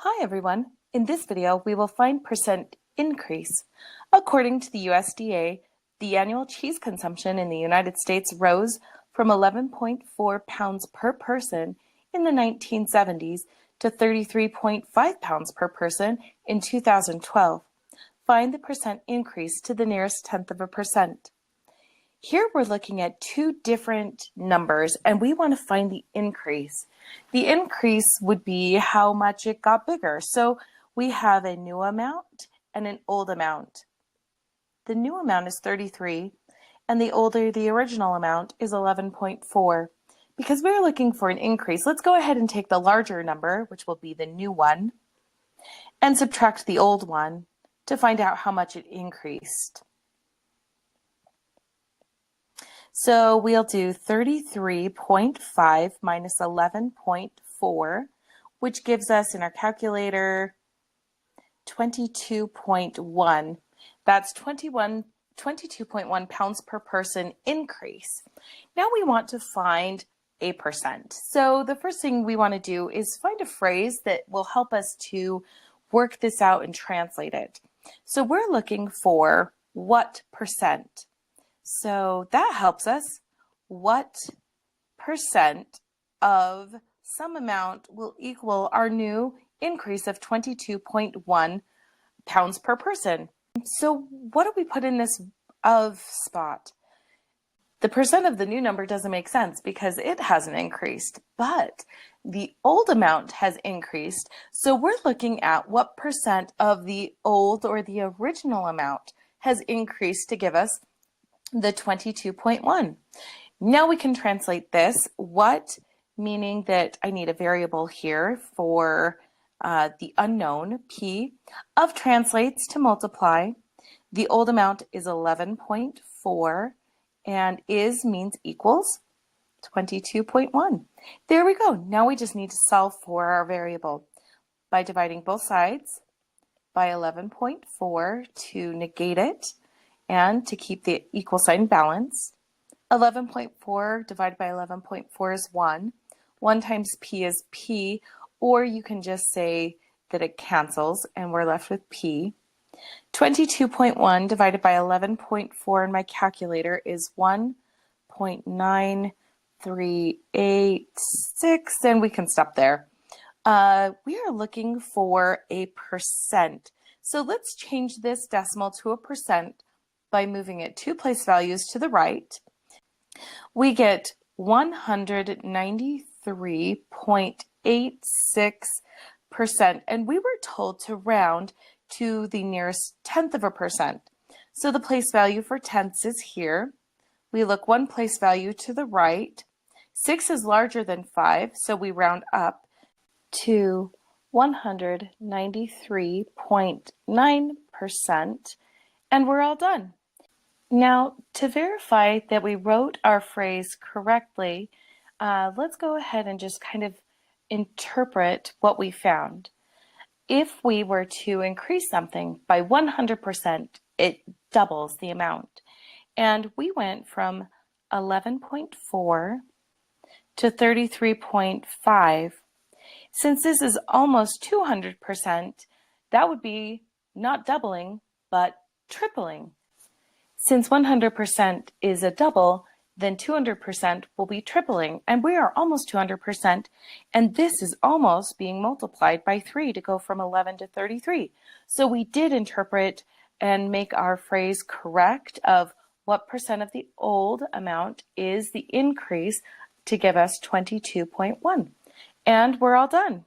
Hi everyone. In this video, we will find percent increase. According to the USDA, the annual cheese consumption in the United States rose from 11.4 pounds per person in the 1970s to 33.5 pounds per person in 2012. Find the percent increase to the nearest tenth of a percent. Here we're looking at two different numbers and we want to find the increase. The increase would be how much it got bigger. So we have a new amount and an old amount. The new amount is 33 and the original amount is 11.4. Because we're looking for an increase, let's go ahead and take the larger number, which will be the new one, and subtract the old one to find out how much it increased. So we'll do 33.5 minus 11.4, which gives us in our calculator 22.1. That's 22.1 pounds per person increase. Now we want to find a percent. So the first thing we want to do is find a phrase that will help us to work this out and translate it. So we're looking for what percent. So that helps us. What percent of some amount will equal our new increase of 22.1 pounds per person? So what do we put in this of spot? The percent of the new number doesn't make sense because it hasn't increased, but the old amount has increased. So we're looking at what percent of the old or the original amount has increased to give us the 22.1. Now we can translate this. What, meaning that I need a variable here for the unknown, P, of translates to multiply. The old amount is 11.4 and is means equals 22.1. There we go. Now we just need to solve for our variable by dividing both sides by 11.4 to negate it and to keep the equal sign balanced. 11.4 divided by 11.4 is 1. 1 times P is P, or you can just say that it cancels and we're left with P. 22.1 divided by 11.4 in my calculator is 1.9386, and we can stop there. We are looking for a percent. So let's change this decimal to a percent by moving it 2 place values to the right. We get 193.86%, and we were told to round to the nearest tenth of a percent. So the place value for tenths is here. We look 1 place value to the right. 6 is larger than 5, so we round up to 193.9%, and we're all done. Now, to verify that we wrote our phrase correctly, let's go ahead and just kind of interpret what we found. If we were to increase something by 100%, it doubles the amount. And we went from 11.4 to 33.5. Since this is almost 200%, that would be not doubling, but tripling. Since 100% is a double, then 200% will be tripling, and we are almost 200%, and this is almost being multiplied by 3 to go from 11 to 33. So we did interpret and make our phrase correct of what percent of the old amount is the increase to give us 22.1. And we're all done.